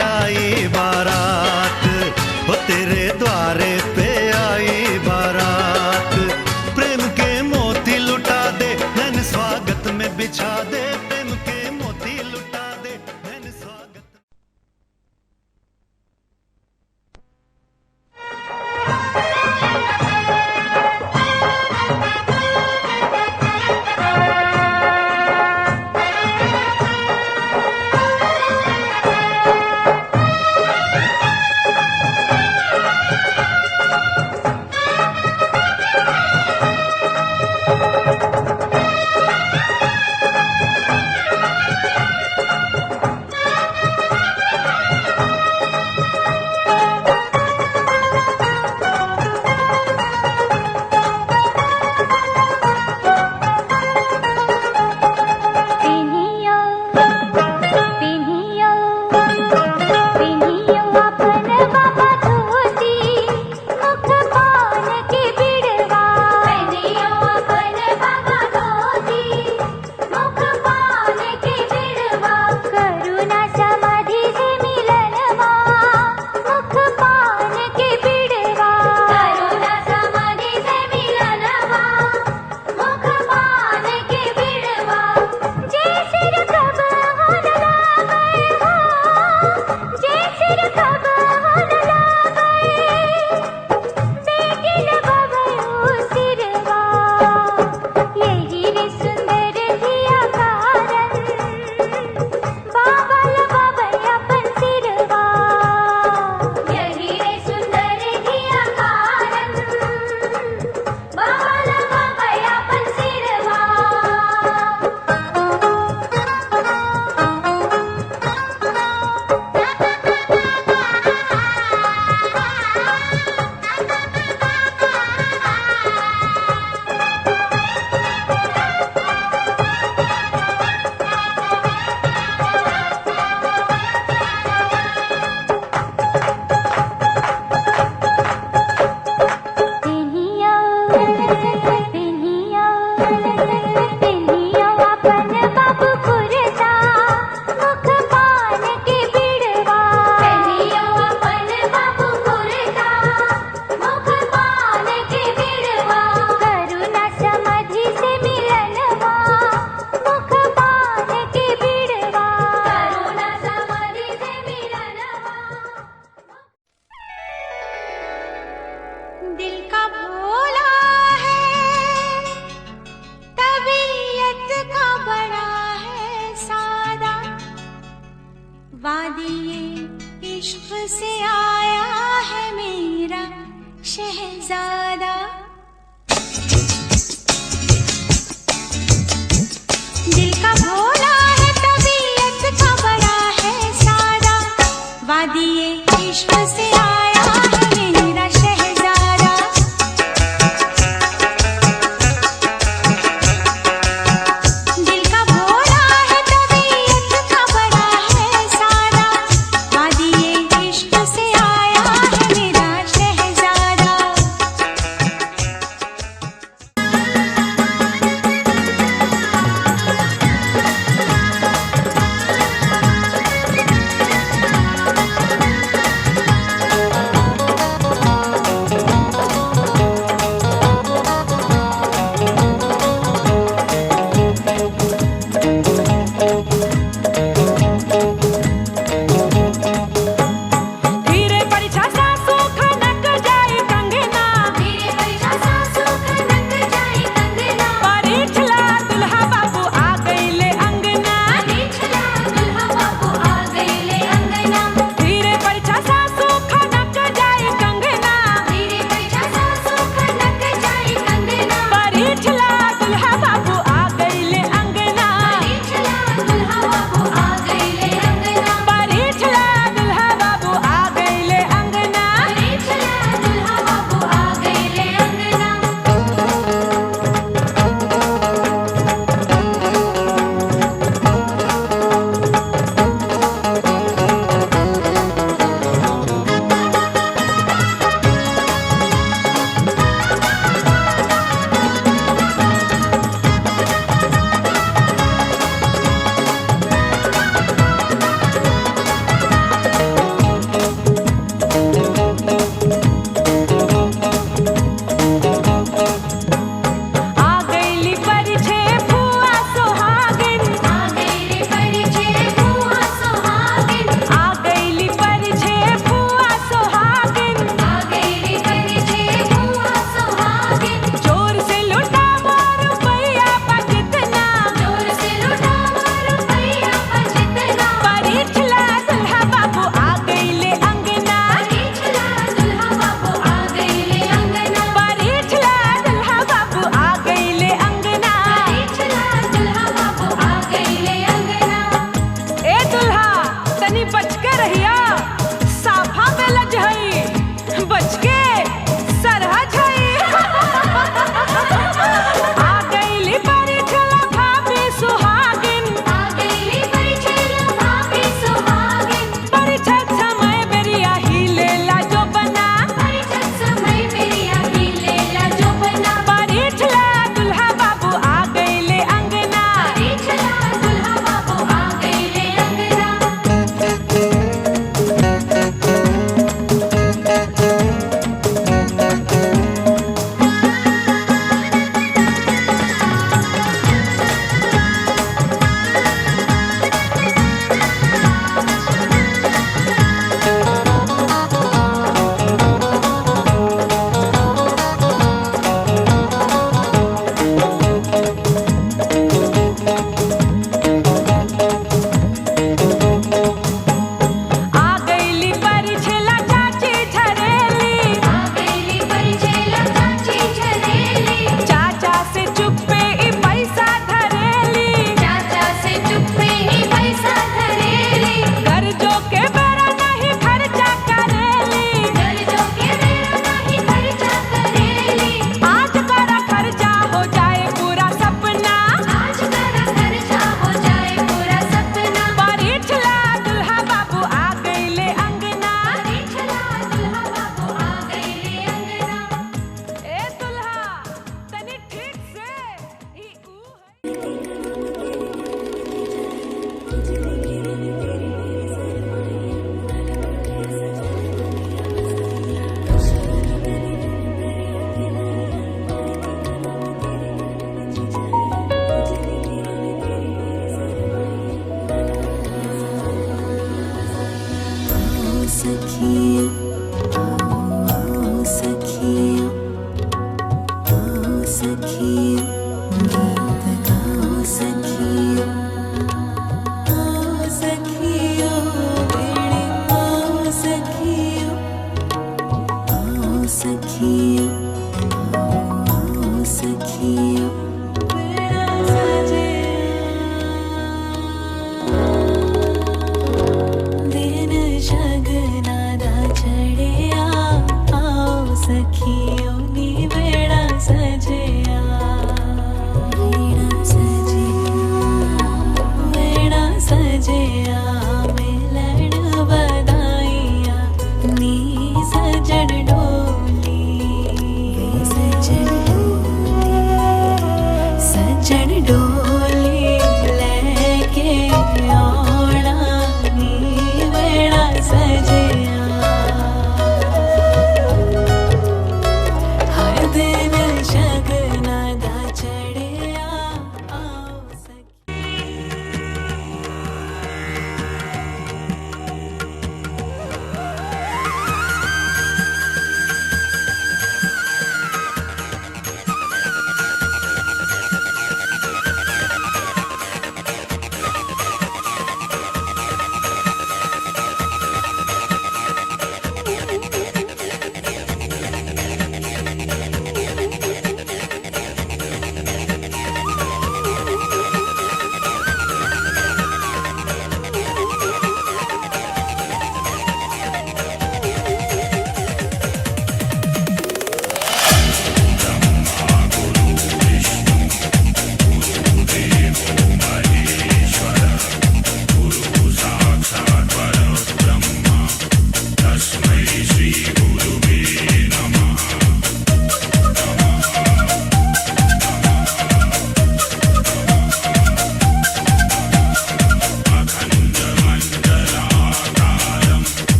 आई बारात, वो तेरे द्वारे पे आई बारात। प्रेम के मोती लुटा दे, नैन स्वागत में बिछा दे। प्रेम के मोती लुटा दे, नैन स्वागत।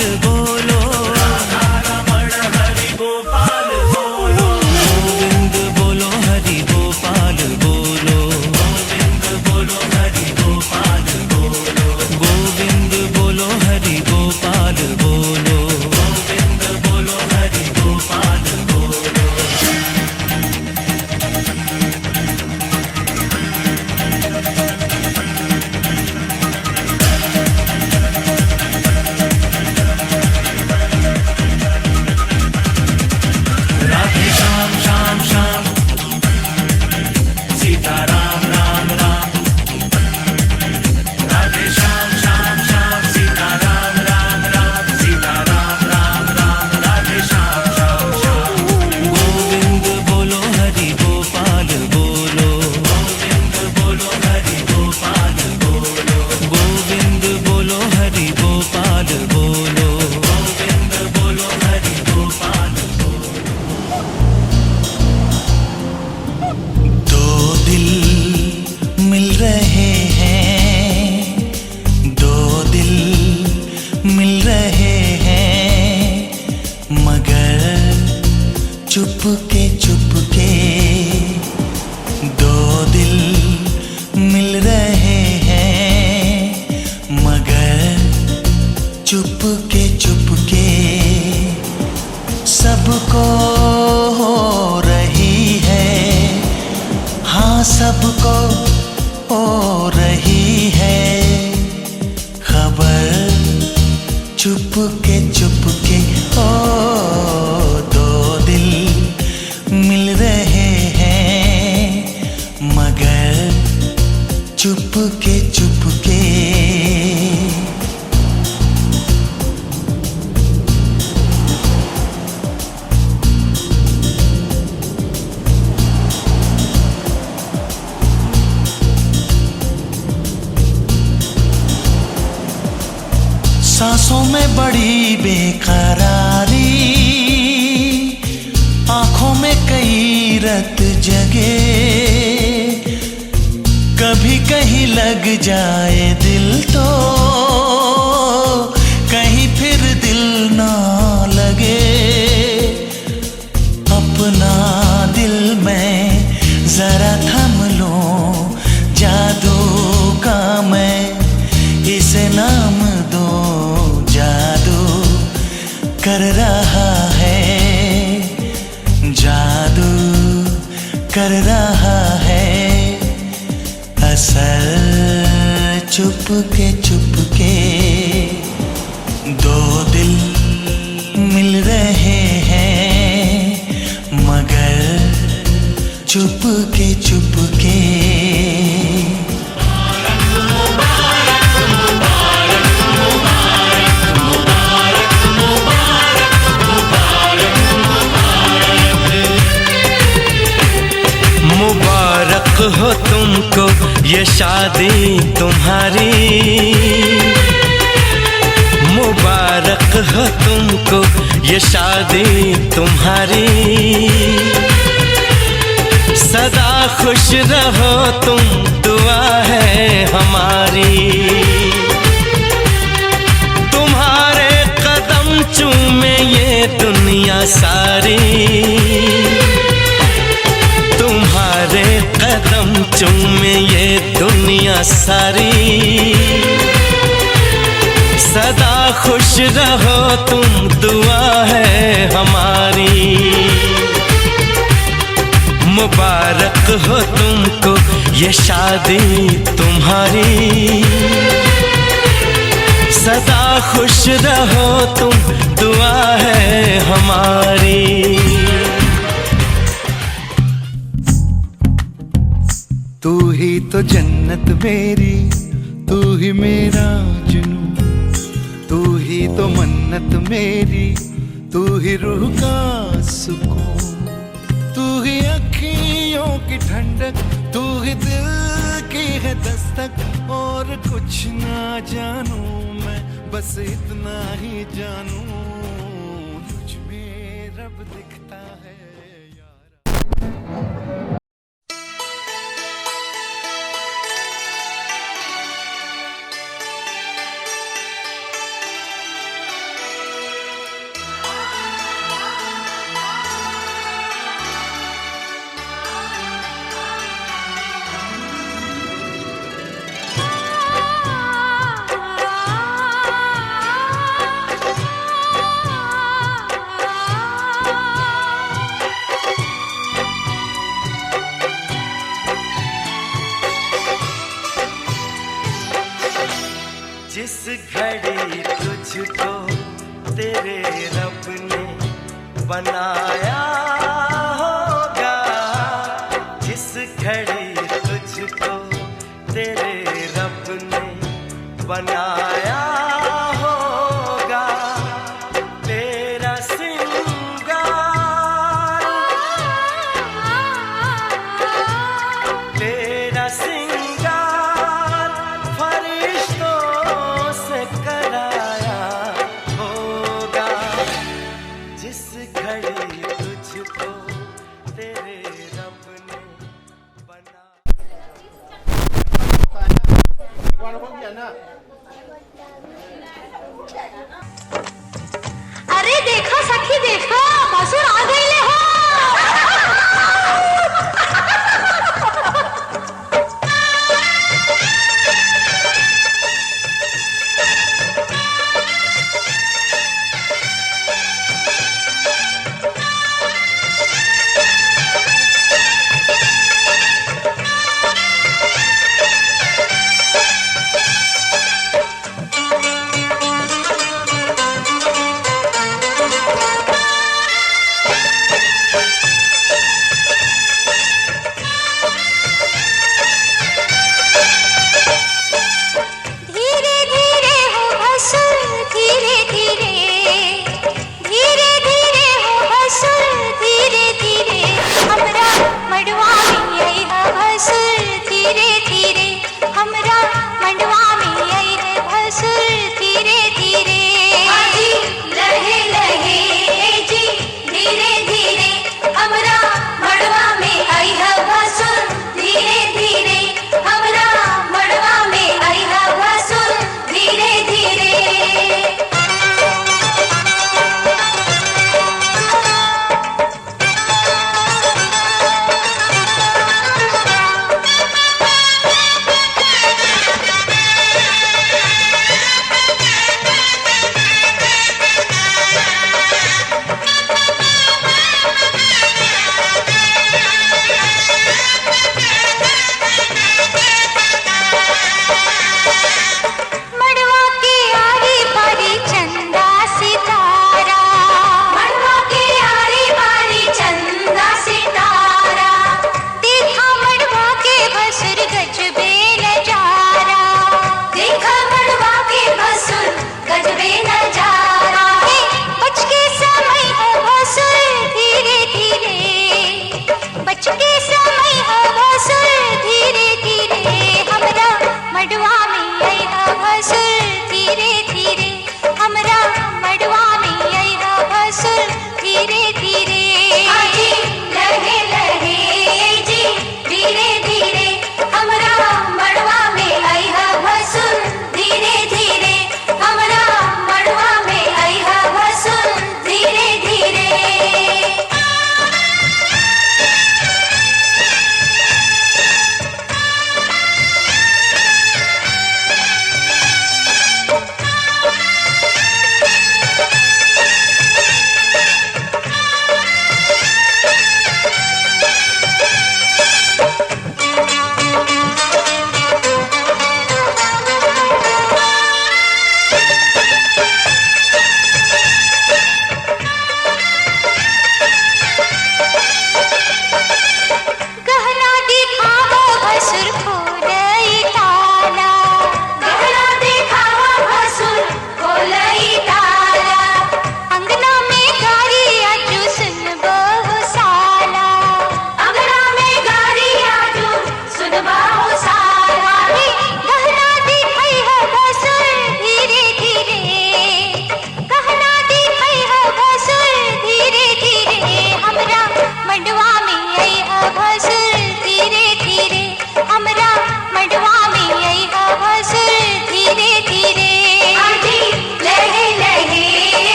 गोपाल बोलो, राधा रमण हरि गोपाल बोलो, गोविंद बोलो हरि गोपाल बोलो, गोविंद बोलो हरि गोपाल बोलो, गोविंद बोलो हरि गोपाल बोलो, गोविंद बोलो हरि गोपाल बोलो। राधे श्याम श्याम श्याम, सीता राम राम राम, राधे श्याम श्याम श्याम, सीता राम राम राम, सीता राम राम राम, राधे श्याम श्याम श्याम। गोविंद बोलो हरि गोपाल बोलो, गोविंद बोलो हरि गोपाल बोलो, गोविंद बोलो हरि गोपाल बोलो, गोविंद बोलो हरि गोपाल बोलो। दो दिल मिल रहे हैं, दो दिल मिल रहे हैं, मगर चुपके चुपके, दो दिल मिल रहे हैं, मगर चुपके चुपके, सबको हो रही है, हाँ सबको हो रही है खबर, चुपके चुपके। ओ दो दिल मिल रहे हैं, मगर चुपके चुपके। सांसों में बड़ी बेकरारी, आंखों में कई रत जगे, कभी कहीं लग जाए दिल तो कहीं फिर दिल ना लगे, अपना दिल में जरा थम लो, जादू का मैं इसे नाम दो, जादू कर रहा है, जादू कर रहा है, असर चुपके चुपके। दो दिल मिल रहे हैं, मगर चुपके चुपके। मुबारक हो तुमको ये शादी तुम्हारी, मुबारक हो तुमको ये शादी तुम्हारी, सदा खुश रहो तुम दुआ है हमारी, तुम्हारे कदम चूमे ये दुनिया सारी, तुम्हारे कदम चूमे ये दुनिया सारी, सदा खुश रहो तुम दुआ है हमारी, मुबारक हो तुमको ये शादी तुम्हारी, सदा खुश रहो तुम दुआ है हमारी। तू ही तो जन्नत मेरी, तू ही मेरा जुनून, तू ही तो मन्नत मेरी, तू ही रूह का सुकून, तू ही अखियों की ठंडक, तू ही दिल की है दस्तक, और कुछ ना जानू मैं, बस इतना ही जानू तुझ में रब दिखता है यार। तेरे रब ने बनाया होगा, जिस घड़ी तुझको तेरे रब ने बनाया होगा, तेरा सिंगार, तेरा सिंगार फरिश्तों से कराया होगा, जिस घड़ी तुझको तेरे रब ने बनाया।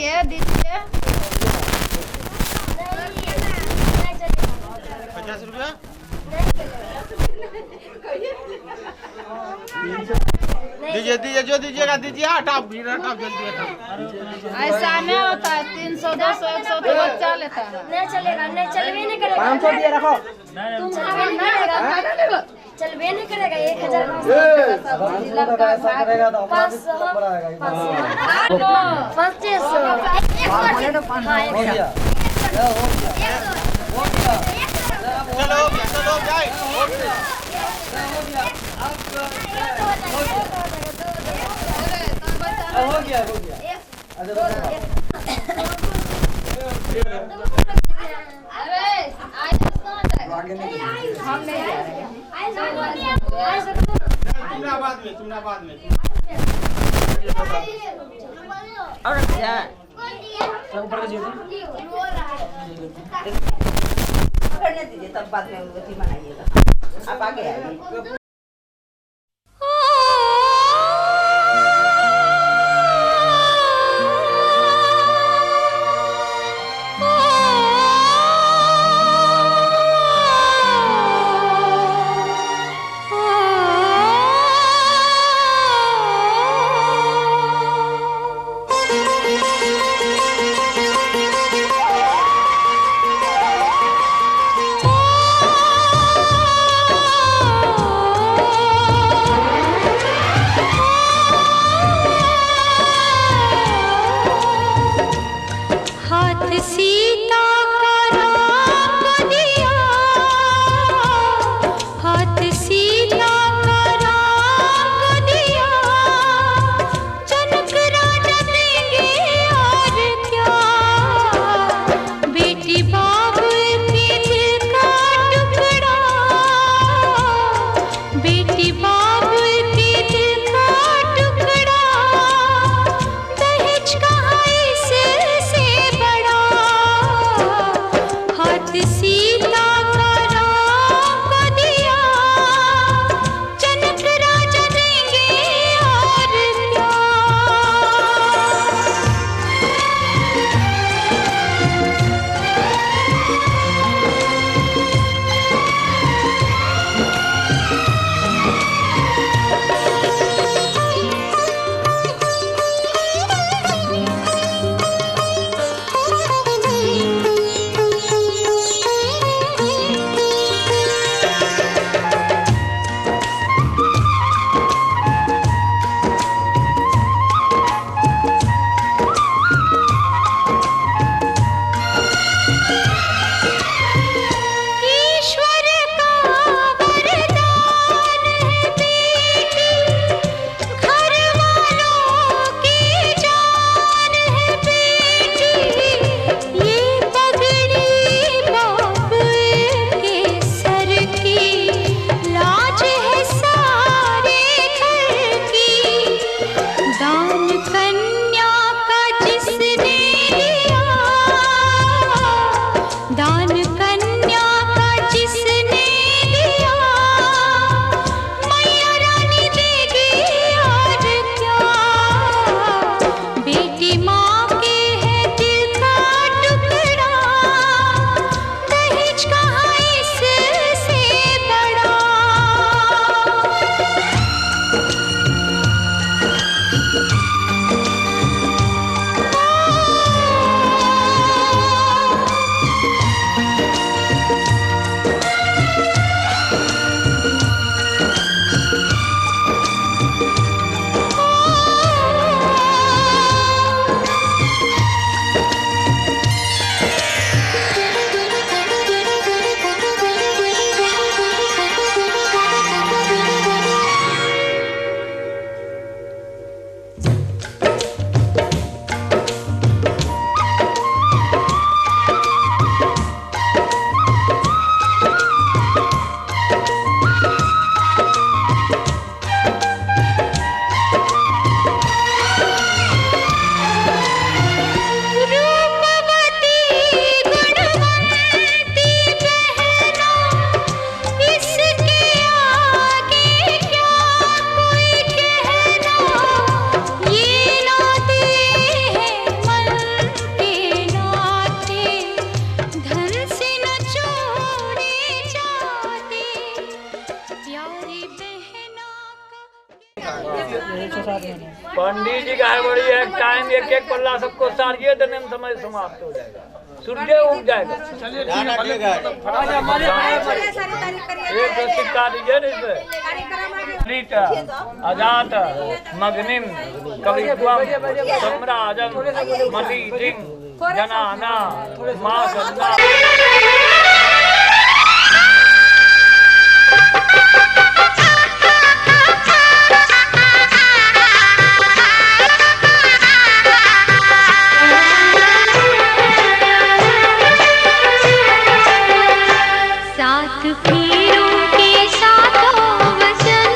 दीजिए दीजिए। 50 रुपया दीजिए दीजिए, जो दीजिएगा दीजिए। हटाओ भीड़, हटाओ जल्दी हटाओ। ऐसा नहीं होता है, 300 200 100 तो बच्चा लेता है। नहीं चलेगा, नहीं चलवे नहीं करेगा। 500 दिए रखो। तुम चलवे नहीं करेगा, चलवे नहीं करेगा। 1000 ऐसा करेगा तो हमारा भी 500 बड़ा आएगा। 500 हो गया, चलो चलो जाए। हो गया, हो गया। अरे आज कहाँ जाएगा? आगे नहीं हम नहीं जाएंगे। चुना बाद में, चुना बाद में। ऊपर का चीज़ करने दीजिए, तब बाद में वो थी बनाइएगा। आप आगे आइए। पंडित जी का है बड़ी एक टाइम एक एक पल्ला सबको सारिए देने में समय समाप्त हो जाएगा, सूर्य उग जाएगा। एक सिक्का दीजिए ना इसमें, अजात मग्निम कवित्वम सम्राजम मलीतिम जनाना मासन्ना। सात फेरों के सातों वचन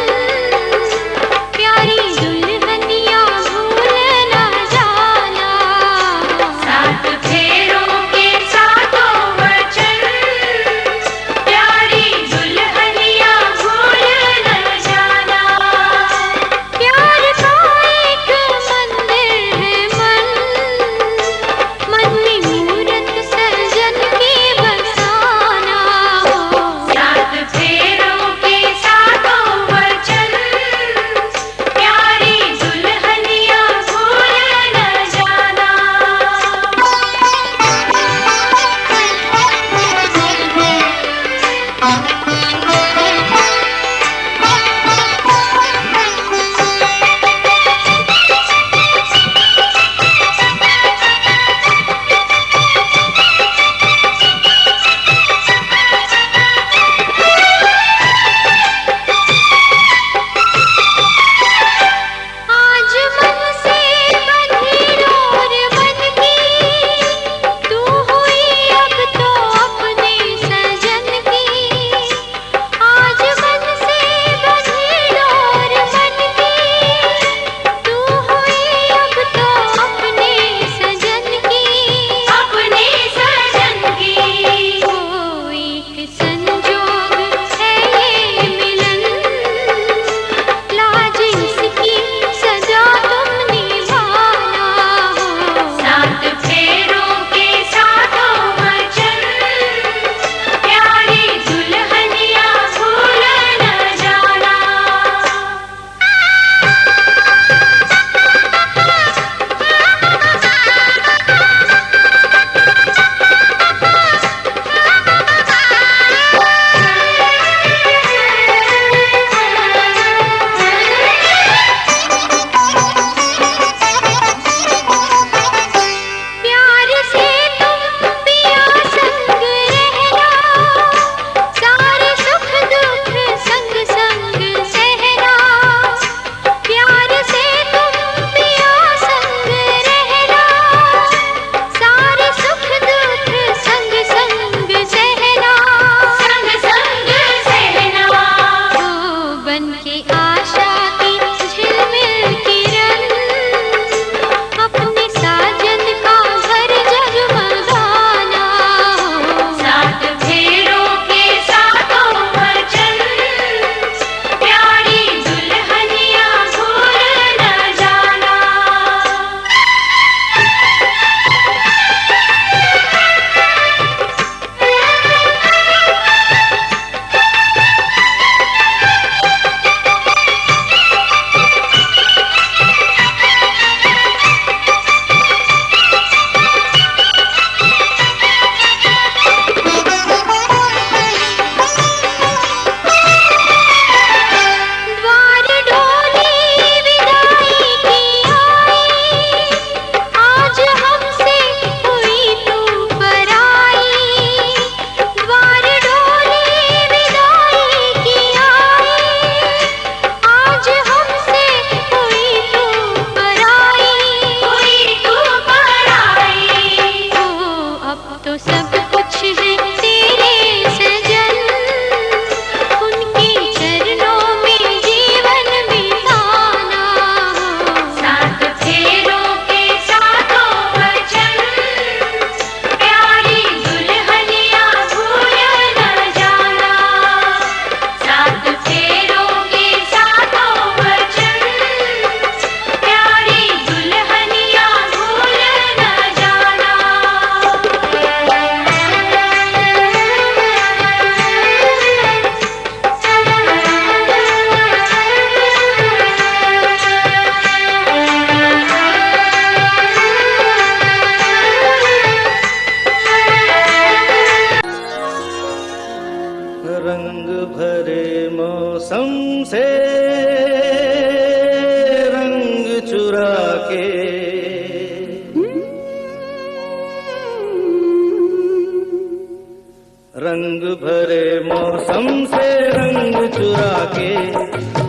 रंग भरे मौसम से रंग चुरा के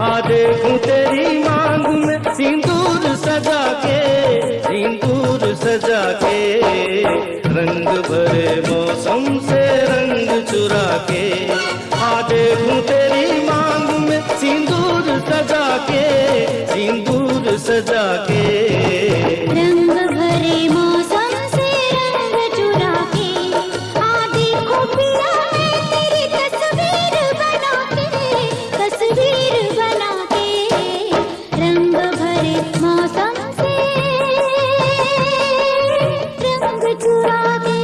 आ देखूं तेरी मांग में सिंदूर सजा के, सिंदूर सजा के। रंग भरे मौसम से रंग चुरा के आ देखूं तेरी मांग में सिंदूर सजा के, सिंदूर सजा के। रंग भरे मौसम से रंग चुरा के आ देखो पिया मैं तेरी तस्वीर बना के, तस्वीर बना के। रंग भरे मौसम से रंग चुरा के।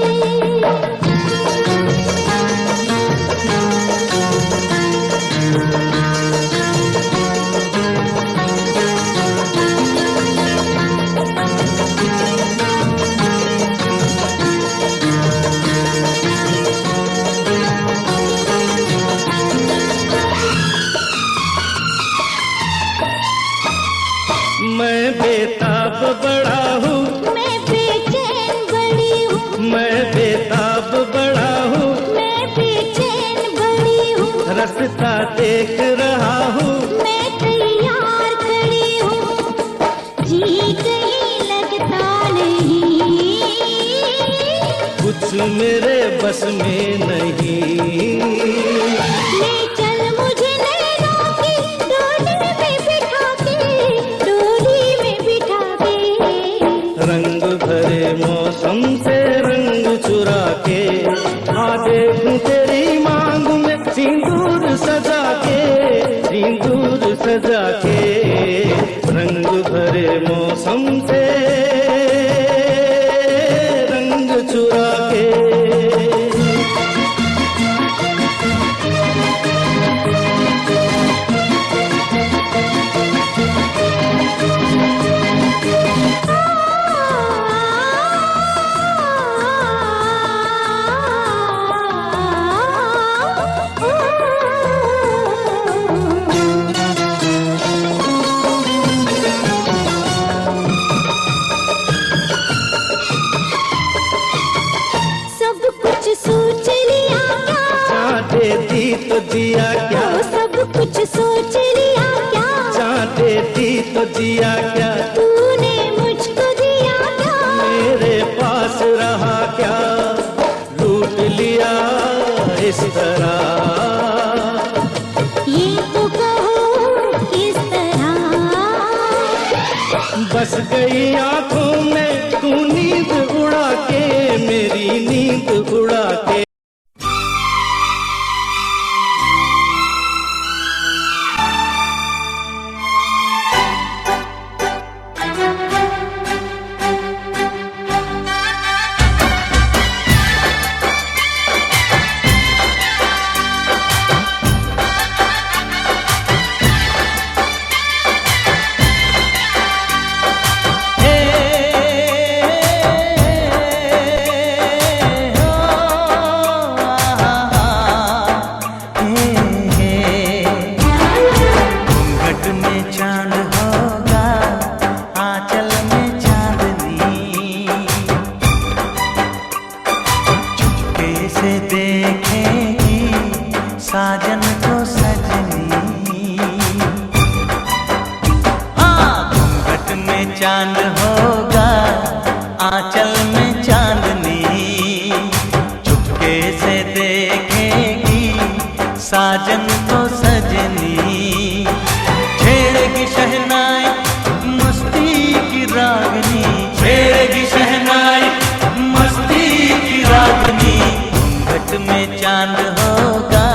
मैं बेताब बड़ा हूँ, मैं बेचैन बड़ी हूँ, मैं बेताब बड़ा हूँ, मैं बेचैन बड़ी हूँ। रास्ता देख रहा हूँ, मैं तैयार खड़ी हूँ, जी कहीं लगता नहीं, कुछ मेरे बस में नहीं। ले चल मुझे नैनों की डोली में बिठा के, डोली में बिठा के। रंग भरे मौसम से रंग चुरा के आ देखूं तेरी मांग में सिंदूर सजा के, सिंदूर सजा के। रंग भरे मौसम से रंग चुरा के। सब कुछ सोच लिया क्या, चाहते थी तो जिया क्या, ओ सब कुछ सोच लिया क्या, चाहते थी तो जिया क्या। तूने मुझको दिया क्या, मेरे पास रहा क्या, लूट लिया इस तरह। ये तो कहो किस तरह। बस गई आंखों में तू नींद उड़ा के, मेरी नींद उड़ा के। साजन को सजनी, हाँ घूंघट में चांद होगा, आंचल में चांदनी। चुपके से देखेगी साजन को सजनी। छेड़ेगी शहनाई मस्ती की रागनी, छेड़ेगी शहनाई मस्ती की रागनी। घूंघट में चांद होगा,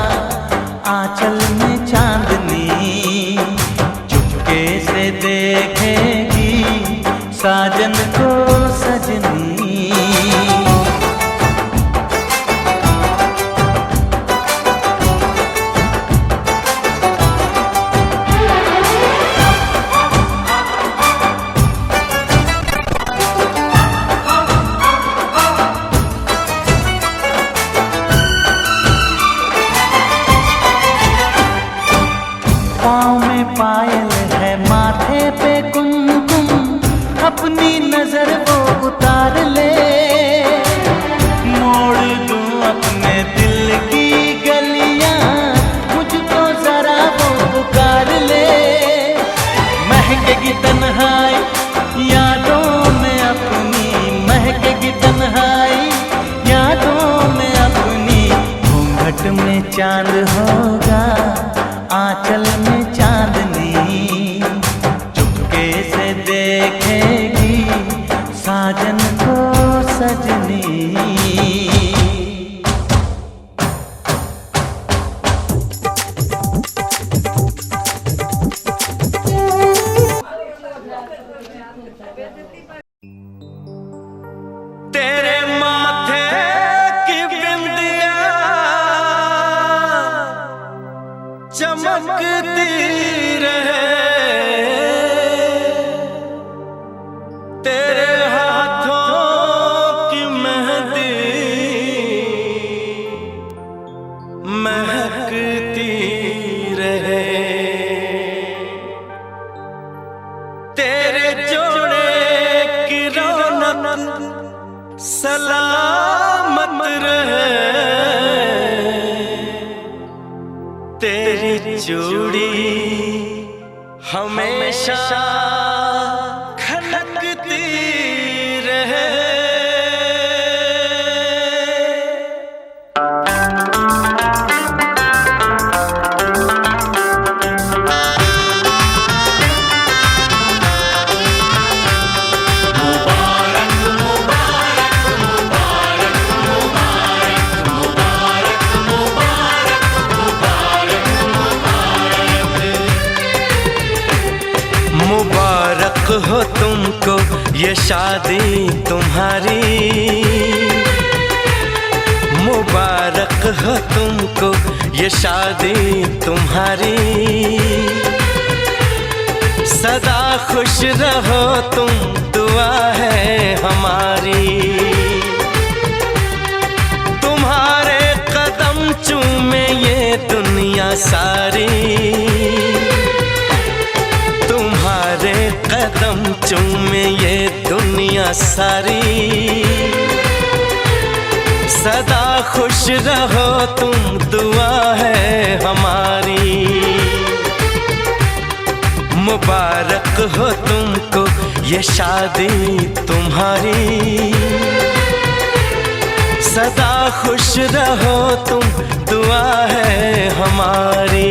चांद होगा आंचल में चांदनी, चुपके से देखेगी साजन को सजनी। तेरे माथे की बिंदिया चमकती रहे, तेरे हाथों की मेहंदी महकती रहे, तेरे जोड़े की रौनक सलामत रहे, तेरी चूड़ी हमेशा खनकती रहे। मुबारक हो तुमको ये शादी तुम्हारी, मुबारक हो तुमको ये शादी तुम्हारी, सदा खुश रहो तुम दुआ है हमारी। तुम्हारे कदम चूमे ये दुनिया सारी, तुम्हारे कदम चूमे ये दुनिया सारी, सदा खुश रहो तुम दुआ है हमारी। मुबारक हो तुमको ये शादी तुम्हारी, सदा खुश रहो तुम दुआ है हमारी।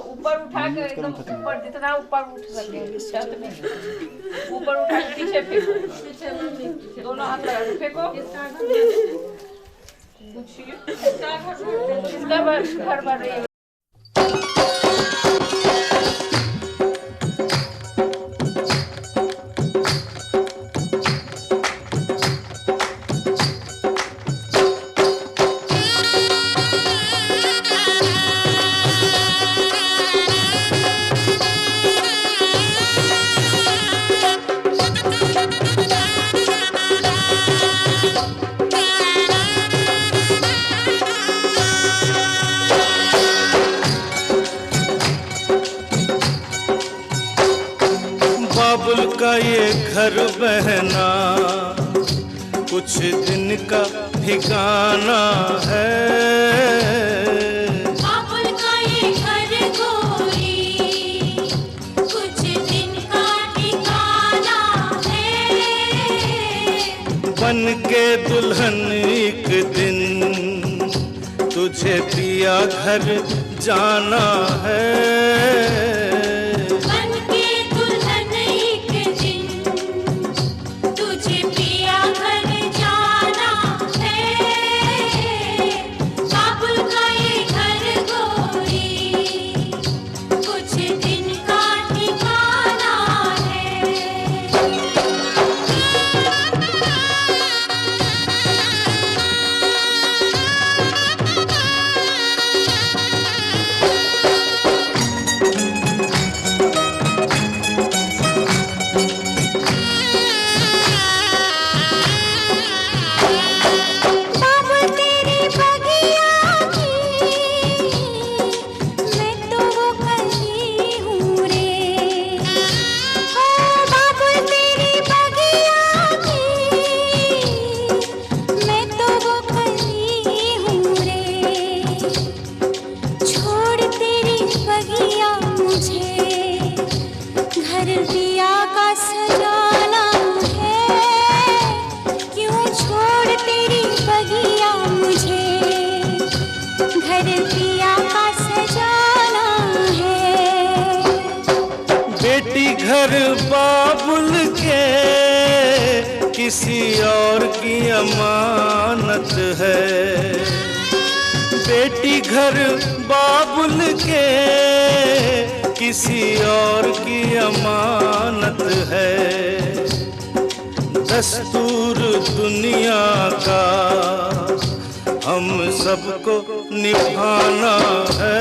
ऊपर उठा के एकदम ऊपर जितना ऊपर उठ सके छत में ऊपर उठा के पीछे फेंको, दोनों हाथ लगा के फेंको। इसका घर भर रही है। बाबुल का ये घर बहना कुछ दिन का ठिकाना है, बाबुल का ये घर गोरी कुछ दिन का ठिकाना है, बन के दुल्हन एक दिन तुझे पिया घर जाना है। कुछ दिन का ठिकाना घर बाबुल के किसी और की अमानत है। बेटी घर बाबुल के किसी और की अमानत है। दस्तूर दुनिया का हम सबको निभाना है।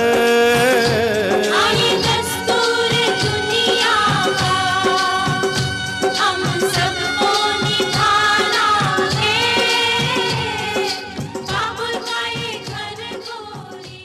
ये दस्तूर दुनिया का हम सबको निभाना है। बाबुल का ये घर गोरी।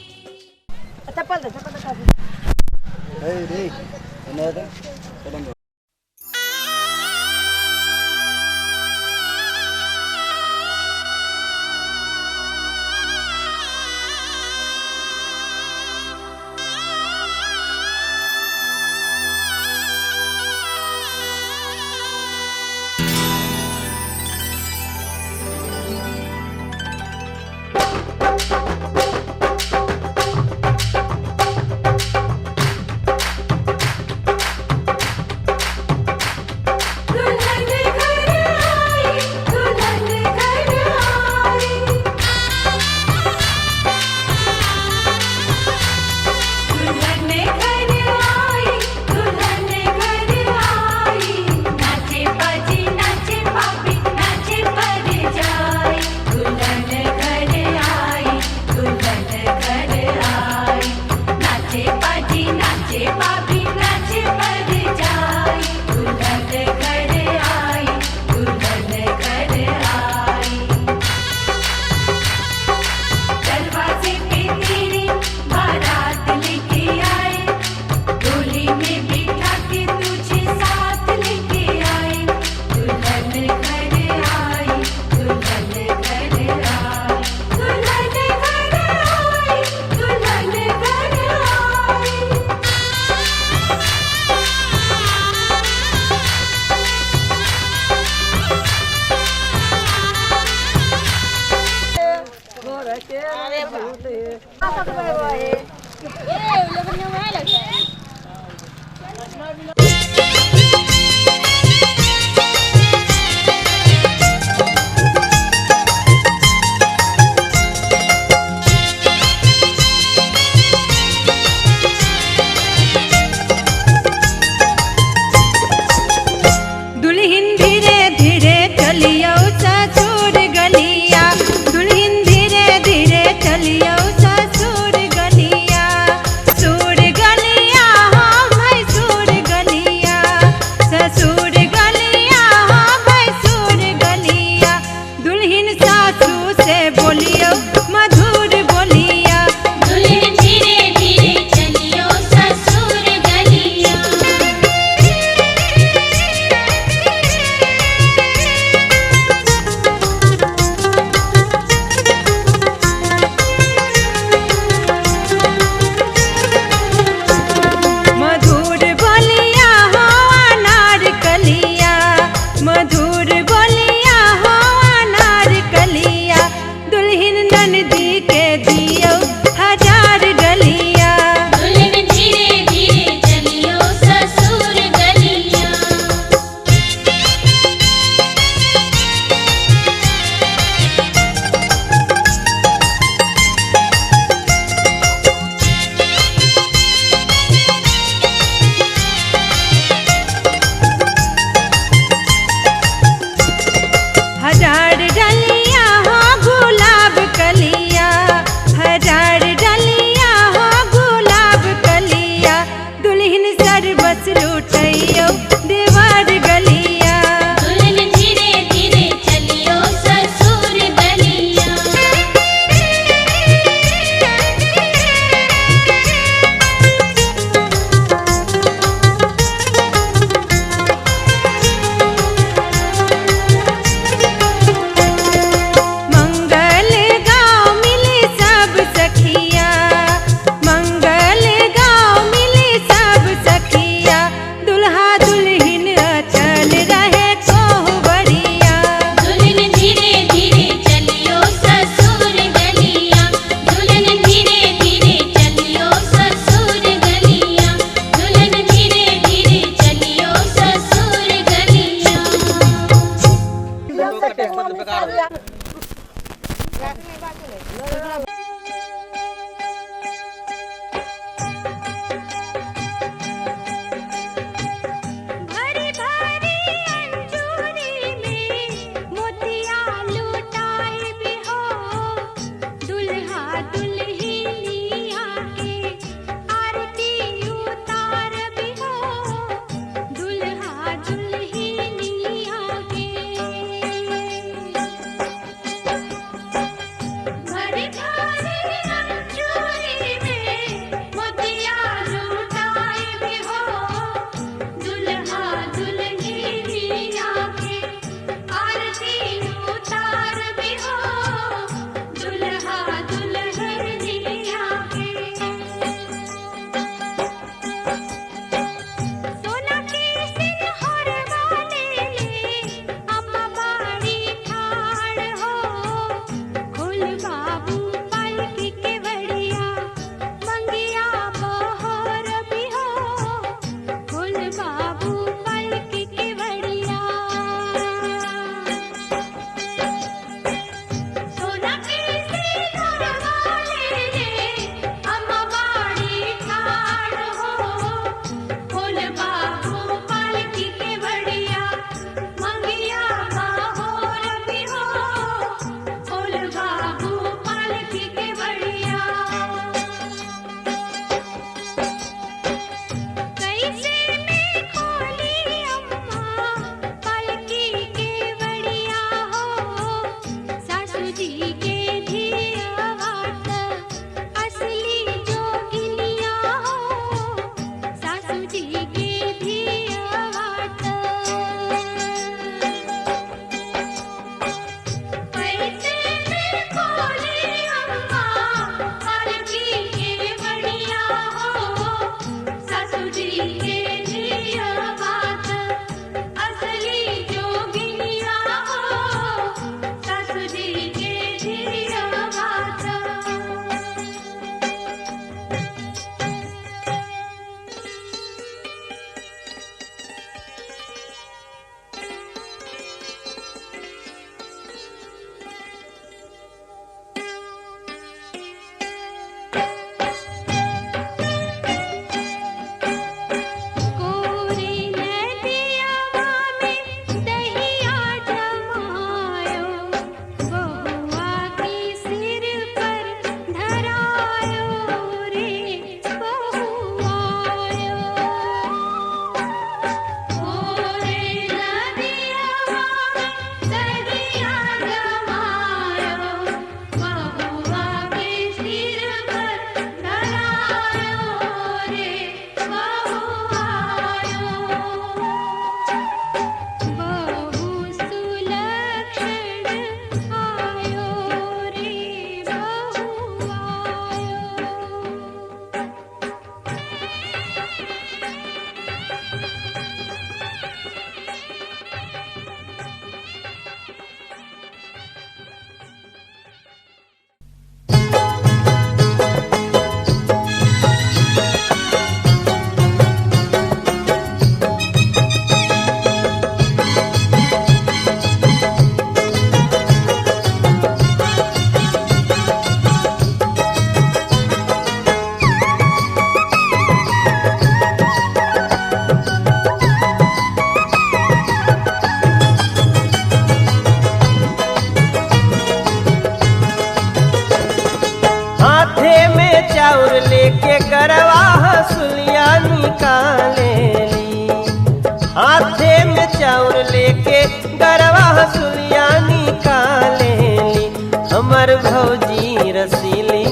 हसुलिया निकालेली हमर भौजी रसीली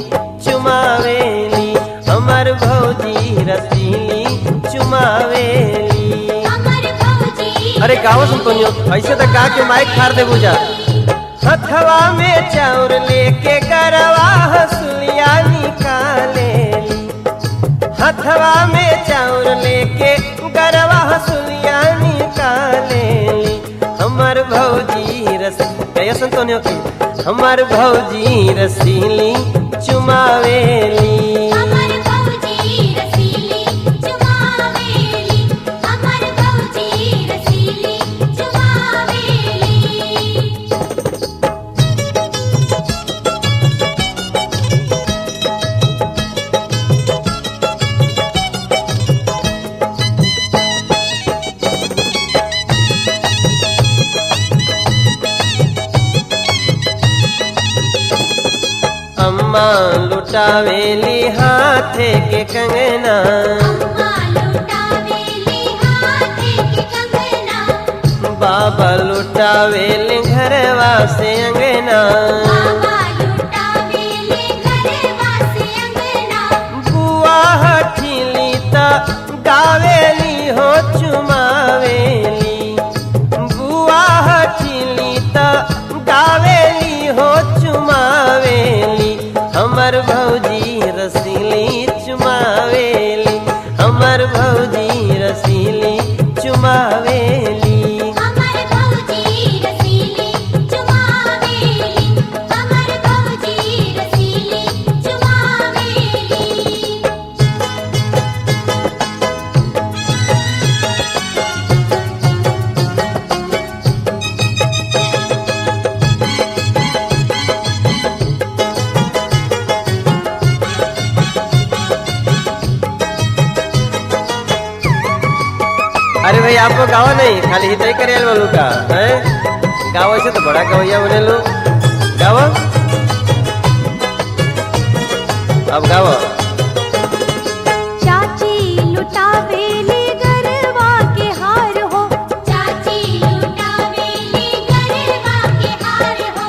चुमावेली हमर भौजी रसीली चुमावेली। अरे गाँव सुन तो ऐसे तो का के माइक खार दे बुझा। हथवा में चाउर लेके गरवा हसुलिया निकालेली हथवा में चाउर लेके गरवा हसुलिया निकालेली हमर भौजी रसीली तो की हमर भौजी रसीली चुमावेली। अम्मा लुटावेली हाथे के कंगना बाबा लुटावेली घरवा से अंगना बुआ हठीली ता गावेली हो चुमावेली बुआ हठीली ता गावेली हो चुमावेली हमर भौजी रसीली चुमावेली हमर भौजी रसीली चुमावेली। अरे भाई आपको गावा नहीं खाली हित ही करे बोलू का है गावा से तो बड़ा गवैया बने लो गावा अब गावा। चाची लुटावेली गरवा के हार हो चाची लुटावेली गरवा के हार हो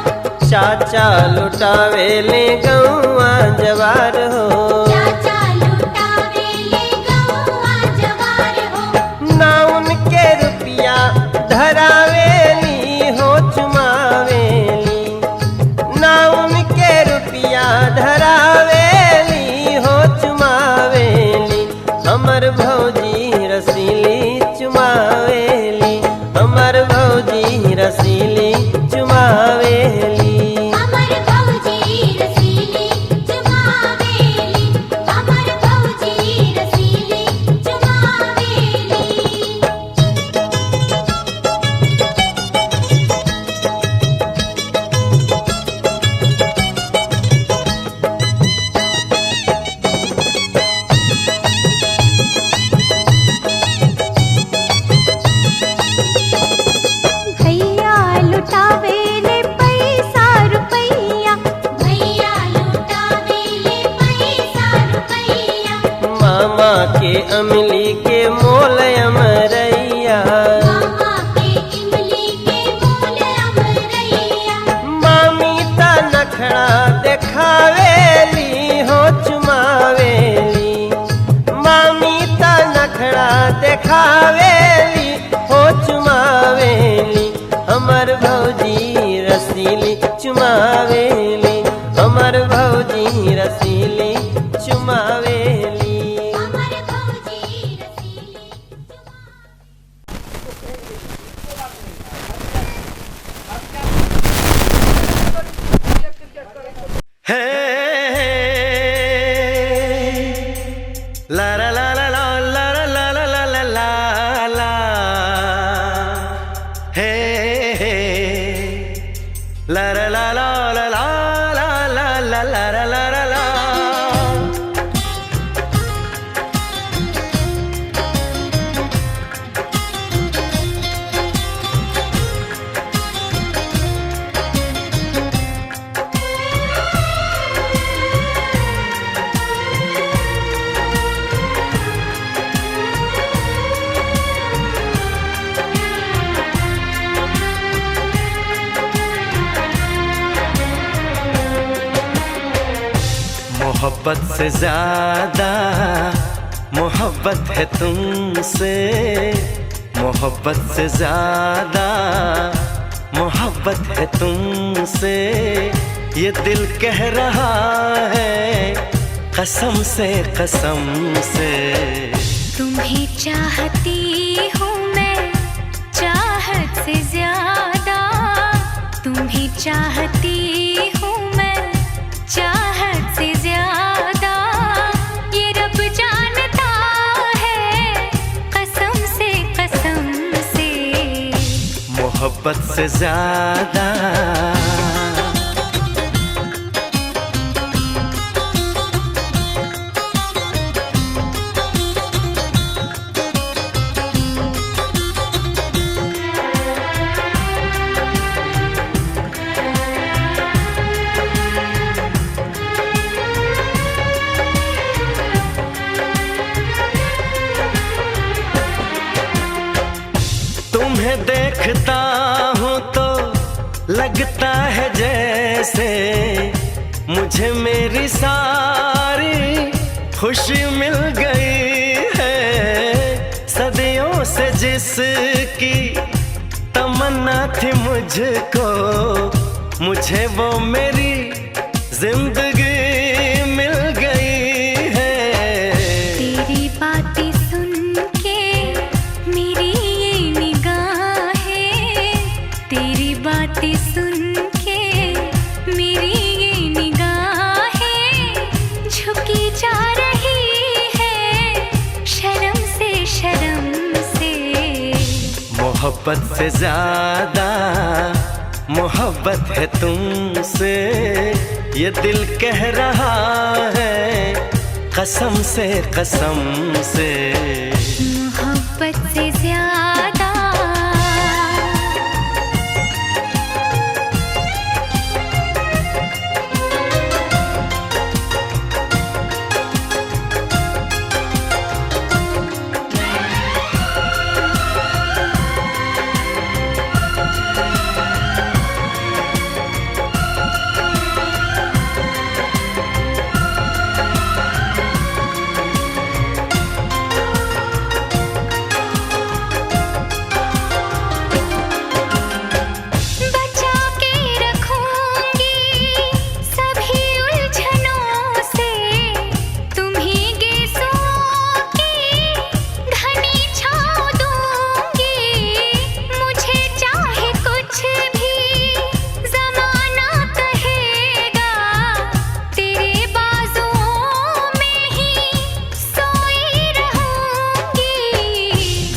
चाचा लुटावेली गौआ जवार हो चाचा लुटावेली गौआ जवार हो ना उनके रुपया धरावेली हो चुमावेली ना उनके रुपया धरावेली हो चुमावेली हमर भौजी रसीली चुमावेली हमर भौजी रसीली चुमावेली। के अमली के मोल अमरैया मामी ता नखड़ा देखावेली हो चुमावेली मामी ता नखड़ा देखावेली हो चुमावेली हमर भौजी रसीली चुमावेली हमर भौजी रसीली चुमावेली। हे ला ला ला ला ला ला ला ला ला ला ला मोहब्बत से ज्यादा मोहब्बत है तुमसे, मोहब्बत से ज्यादा मोहब्बत है तुमसे, ये दिल कह रहा है कसम से कसम से। तुम्हें चाहती हूँ मैं चाहत से ज्यादा, तुम्हें चाहती हूँ मैं चाहत से ज्यादा, ये रब जानता है कसम से मोहब्बत से ज्यादा। तुम्हें देखता हूँ तो लगता है जैसे मुझे मेरी सारी खुशी मिल गई है। सदियों से जिसकी तमन्ना थी मुझको, मुझे वो मेरी जिंदगी मिल गई है। तेरी बातें सुन के मेरी ये निगाहें, तेरी बातें सुन के मेरी ये निगाहें झुकी जा रही है शर्म से मोहब्बत से ज्यादा मोहब्बत है तुमसे, ये दिल कह रहा है कसम से मोहब्बत से ज्यादा।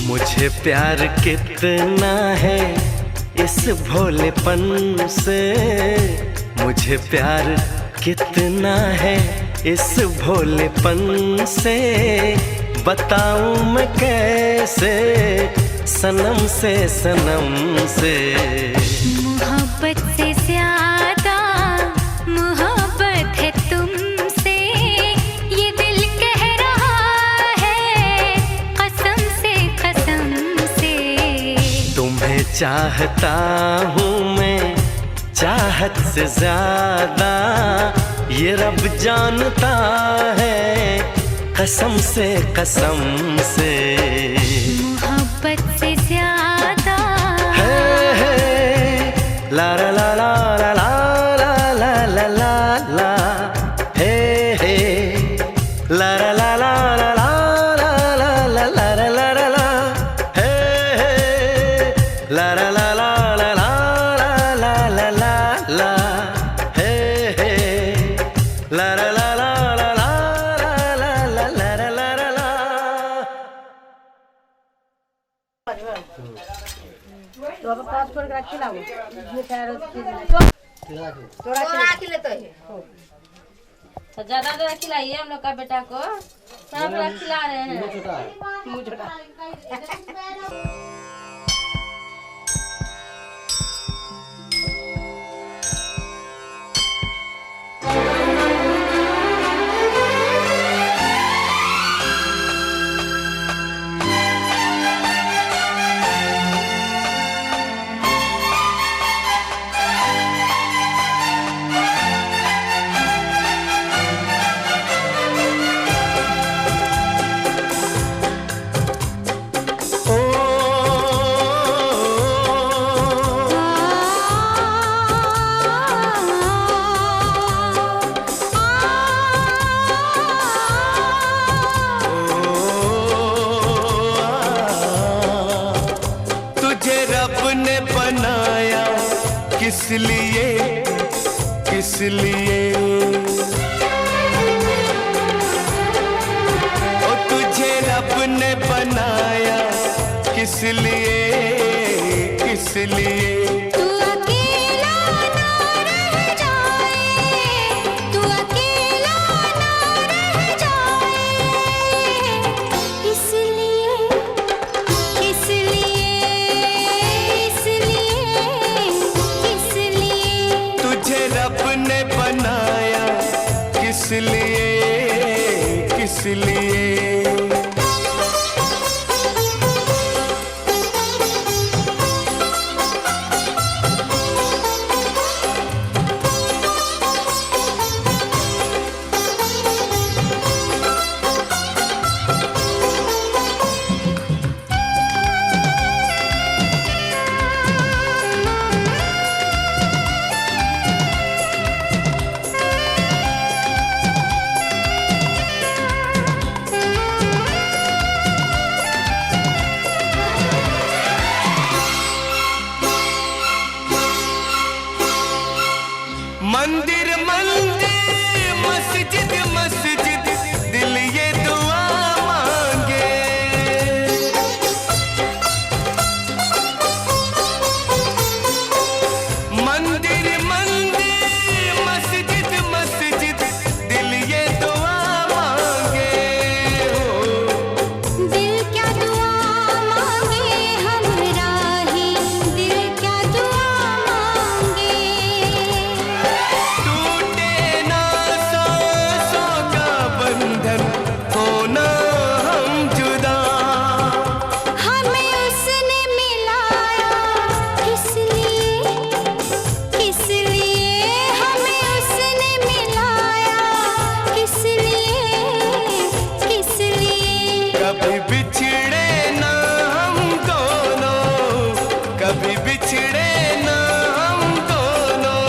मुझे प्यार कितना है इस भोलेपन से, मुझे प्यार कितना है इस भोलेपन से, बताऊं मैं कैसे सनम से मोहब्बत से ज्यादा मोहब्बत है तुमसे, ये दिल कह रहा है कसम से तुम्हें चाहता हूँ मैं चाहत से ज्यादा, ये रब जानता है कसम से मोहब्बत से ज्यादा। ला ला ला ला ला ला ला ला ला ला हे हे ला ला ला ला ला ला ला ला ला ला ला ला ला हे हे ला ला ला ला ला ला ला ला ला ला हे हे ला ला ला ला ला ला ला ला ला ला ला। तो अब 5 फोड़ के खिलाओ ये पैर थोड़ा खिले तो है ज्यादा खिलाइए हम लोग का बेटा को, सब खिला रहे हैं। मुँह छोटा किस लिए किस लिए ओ तुझे रब ने बनाया किस लिए किस लिए तू अकेला ना रह जाए, तू अकेला ना रह जाए, इसलिए इसलिए इसलिए इसलिए तुझे रब ने बनाया किस लिए किस लिए मंदिर मंदिर मस्जिद मस्जिद दिल ये दुआ मांगे मंदिर मंदिर मस्जिद मस्जिद दिल ये दुआ मांगे दिल क्या दुआ मांगे हमरा ही, दिल क्या दुआ मांगे, टूटे ना सांसों का बंधन होना हम जुदा हमें उसने मिलाया किस लिए हमें उसने मिलाया किस लिए कभी बिछड़े ना हम दोनों कभी बिछड़े ना हम दोनों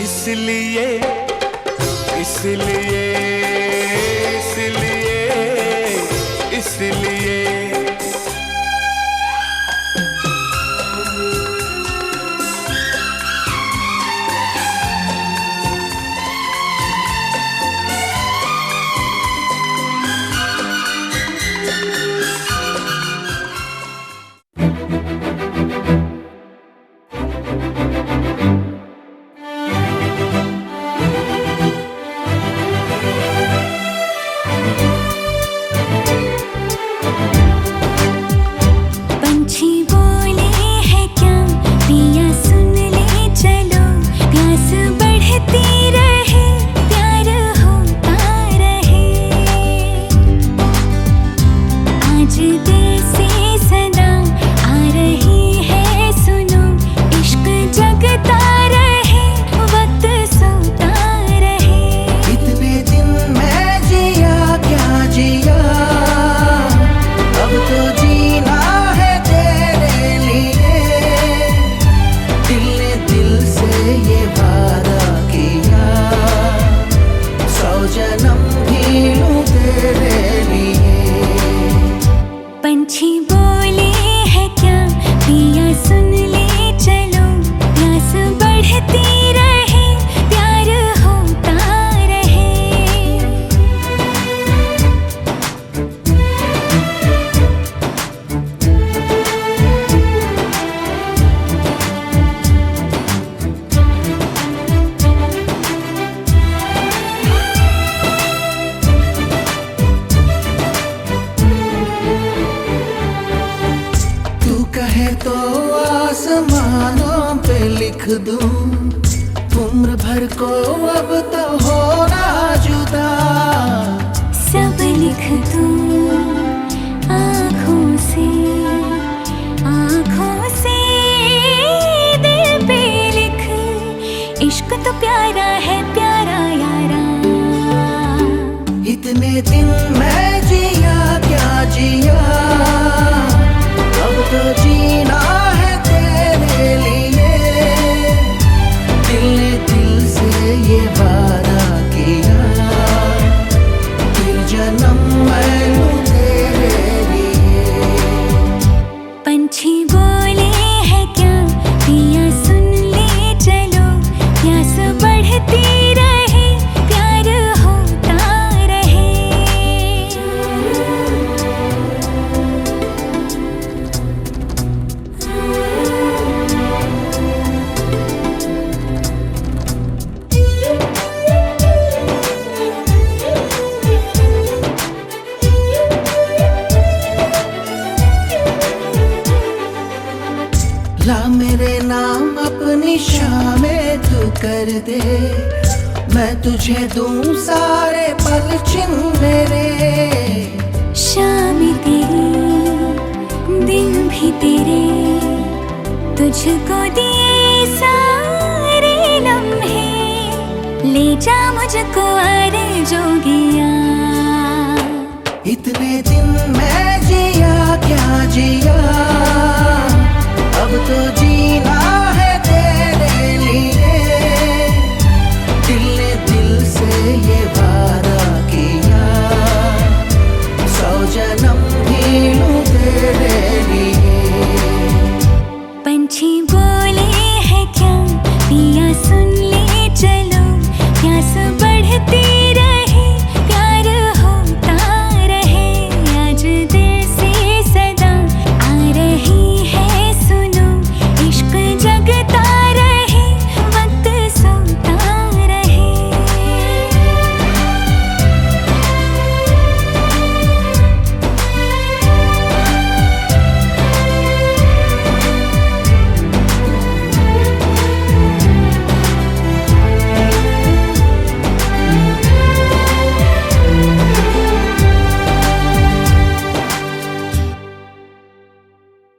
इसलिए इसलिए इसलिए इसलिए पंछी बोले है क्या पिया सुन ले चलो, प्यास बढ़ती रहे प्यार होता रहे, आज दिल से सदा आ रही है सुनो, इश्क जगता रहे वक्त सोता रहे। इतने दिन मैं जिया क्या जिया अब तो जीना है तेरे लिए दिल ने दिल से ये वादा किया 100 जन्म भी लूं तेरे लिए पंछी बोले है क्या पिया सुन ले चलो, प्यास बढ़ती रहे प्यार होता रहे। तू कहे तो आसमानों पे लिख दूं उम्र भर को अब तो होना जुदा सब लिख दूं आँखों से दिल पे लिख, इश्क तो प्यारा है प्यारा यारा। इतने दिन मैं जिया क्या जिया अब तो जीना है तेरे लिए दिल ने दिल से ये वादा किया फिर जन्म मैं अपनी शामें तू कर दे, मैं तुझे दूं सारे पल छिन मेरे। शाम तेरी दिन भी तेरे, तुझको दिए सारे लम्हे, ले जा मुझको अरे जोगिया। इतने दिन मैं जिया क्या जिया,